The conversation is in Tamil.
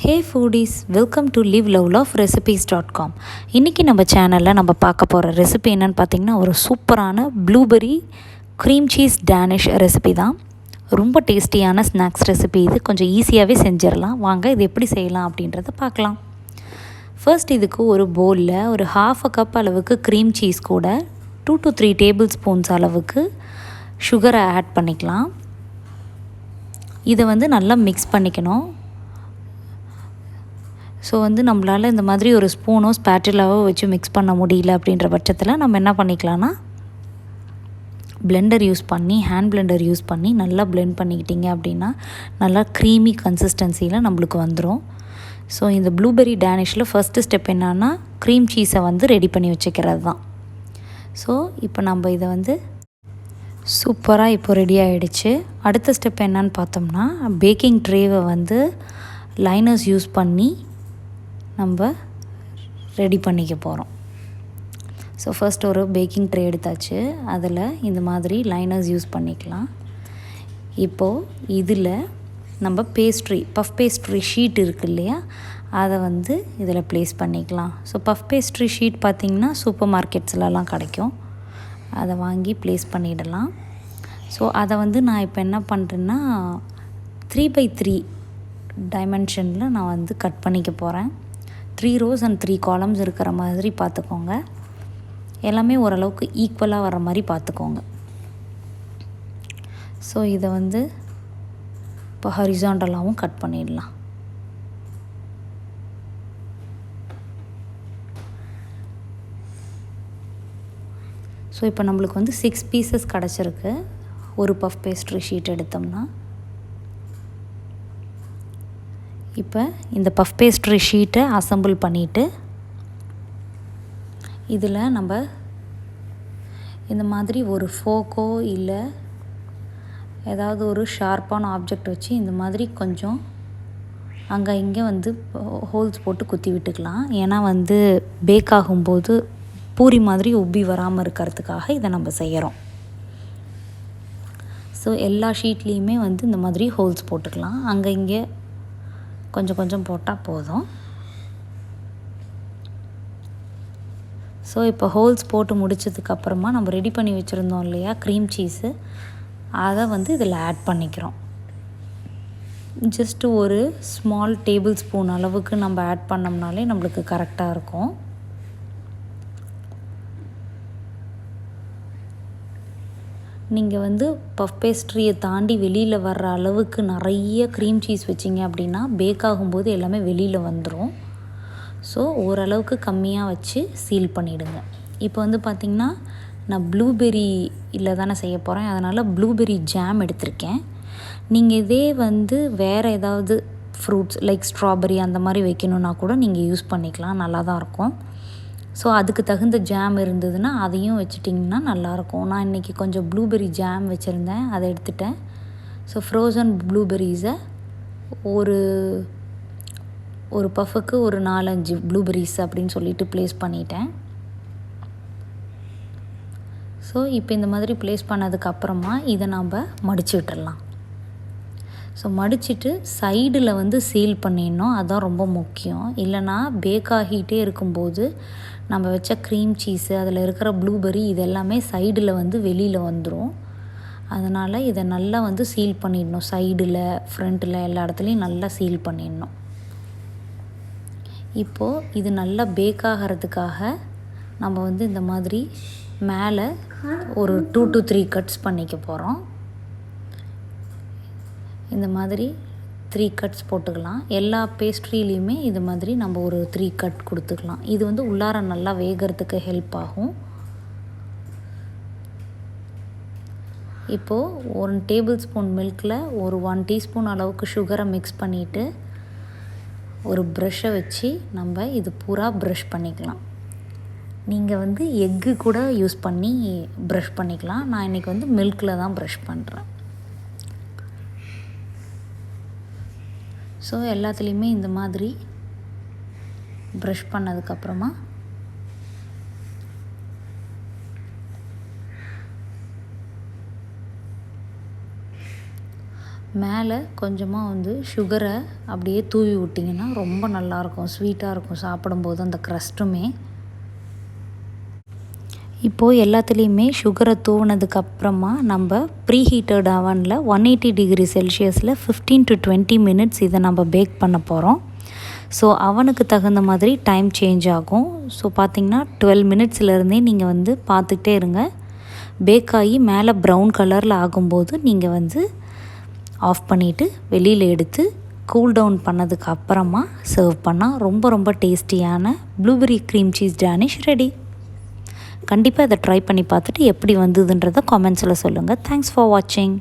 Hey ஃபூடீஸ், welcome to liveloveloverecipes.com. இன்றைக்கி நம்ம சேனலில் நம்ம பார்க்க போகிற ரெசிபி என்னென்னு பார்த்திங்கன்னா, ஒரு சூப்பரான blueberry cream cheese Danish recipe தான். ரொம்ப டேஸ்டியான ஸ்நாக்ஸ் ரெசிபி இது. கொஞ்சம் ஈஸியாகவே செஞ்சிடலாம். வாங்க இது எப்படி செய்யலாம் அப்படின்றத பார்க்கலாம். ஃபர்ஸ்ட் இதுக்கு ஒரு பவுலில் ஒரு 1/2 கப் அளவுக்கு க்ரீம் சீஸ் கூட 2 to 3 டேபிள் ஸ்பூன்ஸ் அளவுக்கு சுகரை ஆட் பண்ணிக்கலாம். இதை நல்லா மிக்ஸ் பண்ணிக்கணும். ஸோ நம்மளால் இந்த மாதிரி ஒரு ஸ்பூனோ ஸ்பேட்டிலாவோ வச்சு மிக்ஸ் பண்ண முடியல அப்படின்ற பட்சத்தில் நம்ம என்ன பண்ணிக்கலாம்னா, பிளெண்டர் யூஸ் பண்ணி, ஹேண்ட் பிளெண்டர் யூஸ் பண்ணி நல்லா பிளெண்ட் பண்ணிக்கிட்டிங்க அப்படின்னா நல்லா க்ரீமி கன்சிஸ்டன்சியில் நம்மளுக்கு வந்துடும். ஸோ இந்த ப்ளூபெரி டேனிஷில் ஃபஸ்ட்டு ஸ்டெப் என்னன்னா, க்ரீம் சீஸை ரெடி பண்ணி வச்சுக்கிறது தான். ஸோ இப்போ நம்ம இதை சூப்பராக இப்போ ரெடி ஆகிடுச்சு. அடுத்த ஸ்டெப் என்னன்னு பார்த்தோம்னா, பேக்கிங் ட்ரேவை லைனர்ஸ் யூஸ் பண்ணி நம்ம ரெடி பண்ணிக்க போகிறோம். ஸோ ஃபர்ஸ்ட் ஒரு பேக்கிங் ட்ரே எடுத்தாச்சு. அதில் இந்த மாதிரி லைனர்ஸ் யூஸ் பண்ணிக்கலாம். இப்போது இதில் நம்ம பஃப் பேஸ்ட்ரி ஷீட் இருக்குது இல்லையா, அதை இதில் ப்ளேஸ் பண்ணிக்கலாம். ஸோ பஃப் பேஸ்ட்ரி ஷீட் பார்த்திங்கன்னா சூப்பர் மார்க்கெட்ஸ்லலாம் கிடைக்கும். அதை வாங்கி ப்ளேஸ் பண்ணிடலாம். ஸோ அதை நான் இப்போ என்ன பண்ணுறேன்னா 3x3 டைமென்ஷனில் நான் கட் பண்ணிக்க போகிறேன். 3 rows and 3 columns இருக்கிற மாதிரி பார்த்துக்கோங்க. எல்லாமே ஓரளவுக்கு ஈக்குவலாக வர மாதிரி பார்த்துக்கோங்க. ஸோ இதை இப்போ ஹரிசாண்டலாகவும் கட் பண்ணிடலாம். ஸோ இப்போ நம்மளுக்கு 6 பீசஸ் கிடச்சிருக்கு. ஒரு பஃப் பேஸ்ட்ரி ஷீட் எடுத்தோம்னா, இப்போ இந்த பஃப் பேஸ்ட்ரி ஷீட்டை அசம்பிள் பண்ணிவிட்டு இதில் நம்ம இந்த மாதிரி ஒரு ஃபோக்கோ இல்லை ஏதாவது ஒரு ஷார்ப்பான ஆப்ஜெக்ட் வச்சு இந்த மாதிரி கொஞ்சம் அங்கே இங்கே ஹோல்ஸ் போட்டு குத்தி விட்டுக்கலாம். ஏன்னா பேக் ஆகும்போது பூரி மாதிரி உப்பி வராமல் இருக்கிறதுக்காக இதை நம்ம செய்கிறோம். ஸோ எல்லா ஷீட்லேயுமே இந்த மாதிரி ஹோல்ஸ் போட்டுக்கலாம். அங்கே இங்கே கொஞ்சம் கொஞ்சம் போட்டால் போதும். ஸோ இப்போ ஹோல்ஸ் போட்டு முடிச்சதுக்கப்புறமா நம்ம ரெடி பண்ணி வச்சுருந்தோம் இல்லையா க்ரீம் சீஸு, அதை இதில் ஆட் பண்ணிக்கிறோம். ஜஸ்ட்டு ஒரு ஸ்மால் டேபிள் ஸ்பூன் அளவுக்கு நம்ம ஆட் பண்ணோம்னாலே நம்மளுக்கு கரெக்டாக இருக்கும். நீங்கள் பஃப் பேஸ்ட்ரியை தாண்டி வெளியில் வர்ற அளவுக்கு நிறைய க்ரீம் சீஸ் வச்சிங்க அப்படின்னா பேக் ஆகும்போது எல்லாமே வெளியில் வந்துடும். ஸோ ஓரளவுக்கு கம்மியாக வச்சு சீல் பண்ணிவிடுங்க. இப்போ பார்த்திங்கன்னா நான் ப்ளூபெரியில் தானே செய்ய போகிறேன். அதனால் ப்ளூபெரி ஜாம் எடுத்திருக்கேன். நீங்கள் இதே வேறு ஏதாவது ஃப்ரூட்ஸ் லைக் ஸ்ட்ராபெரி அந்த மாதிரி வைக்கணுன்னா கூட நீங்கள் யூஸ் பண்ணிக்கலாம். நல்லா தான் இருக்கும். ஸோ அதுக்கு தகுந்த ஜாம் இருந்ததுன்னா அதையும் வச்சுட்டிங்கன்னா நல்லாயிருக்கும். நான் இன்றைக்கி கொஞ்சம் ப்ளூபெரி ஜாம் வச்சுருந்தேன், அதை எடுத்துட்டேன். ஸோ ஃப்ரோசன் ப்ளூபெரிஸை ஒரு பஃபுக்கு ஒரு 4-5 ப்ளூபெரிஸ் அப்படின்னு சொல்லிட்டு ப்ளேஸ் பண்ணிட்டேன். ஸோ இப்போ இந்த மாதிரி ப்ளேஸ் பண்ணதுக்கப்புறமா இதை நம்ம மடித்து விட்டுடலாம். ஸோ மடிச்சுட்டு சைடில் சீல் பண்ணிடணும். அதுதான் ரொம்ப முக்கியம். இல்லைனா பேக் ஆகிட்டே இருக்கும்போது நம்ம வச்ச க்ரீம் சீஸு, அதில் இருக்கிற ப்ளூபெரி இது எல்லாமே சைடில் வெளியில் வந்துடும். அதனால் இதை நல்லா சீல் பண்ணிடணும். சைடில், ஃப்ரண்ட்டில் எல்லா இடத்துலையும் நல்லா சீல் பண்ணிடணும். இப்போது இது நல்லா பேக் ஆகிறதுக்காக நம்ம இந்த மாதிரி மேலே ஒரு 2 to 3 கட்ஸ் பண்ணிக்க போகிறோம். இந்த மாதிரி 3 கட்ஸ் போட்டுக்கலாம். எல்லா பேஸ்ட்ரிலையுமே இது மாதிரி நம்ம ஒரு 3 கட் கொடுத்துக்கலாம். இது உள்ளார நல்லா வேகிறதுக்கு ஹெல்ப் ஆகும். இப்போது 1 டேபிள் ஸ்பூன் மில்கில் ஒரு 1 டீஸ்பூன் அளவுக்கு சுகரை மிக்ஸ் பண்ணிவிட்டு ஒரு ப்ரஷ்ஷை வச்சு நம்ம இது பூரா ப்ரஷ் பண்ணிக்கலாம். நீங்கள் எக்கு கூட யூஸ் பண்ணி ப்ரஷ் பண்ணிக்கலாம். நான் இன்றைக்கி மில்கில் தான் ப்ரஷ் பண்ணுறேன். ஸோ எல்லாத்துலேயுமே இந்த மாதிரி ப்ரஷ் பண்ணதுக்கப்புறமா மேலே கொஞ்சமாக வந்து சுகரை அப்படியே தூவி விட்டிங்கன்னா ரொம்ப நல்லாயிருக்கும், ஸ்வீட்டாக இருக்கும் சாப்பிடும்போது அந்த க்ரஸ்ட்டுமே. இப்போது எல்லாத்துலேயுமே சுகரை தூவினதுக்கப்புறமா நம்ம ப்ரீ ஹீட்டட் அவனில் 180 டிகிரி செல்சியஸில் 15 to 20 மினிட்ஸ் இதை நம்ம பேக் பண்ண போகிறோம். ஸோ அவனுக்கு தகுந்த மாதிரி டைம் சேஞ்ச் ஆகும். ஸோ பார்த்திங்கன்னா 12 மினிட்ஸ்லேருந்தே நீங்கள் வந்து பார்த்துக்கிட்டே இருங்க. பேக் ஆகி மேலே ப்ரௌன் கலரில் ஆகும்போது நீங்கள் வந்து ஆஃப் பண்ணிவிட்டு வெளியில் எடுத்து கூல் டவுன் பண்ணதுக்கு அப்புறமா சர்வ் பண்ணால் ரொம்ப ரொம்ப டேஸ்டியான blueberry cream cheese Danish ready. கண்டிப்பாக இதை ட்ரை பண்ணி பார்த்துட்டு எப்படி வந்ததுன்றதை காமெண்ட்ஸில் சொல்லுங்கள். தேங்க்ஸ் ஃபார் வாட்சிங்.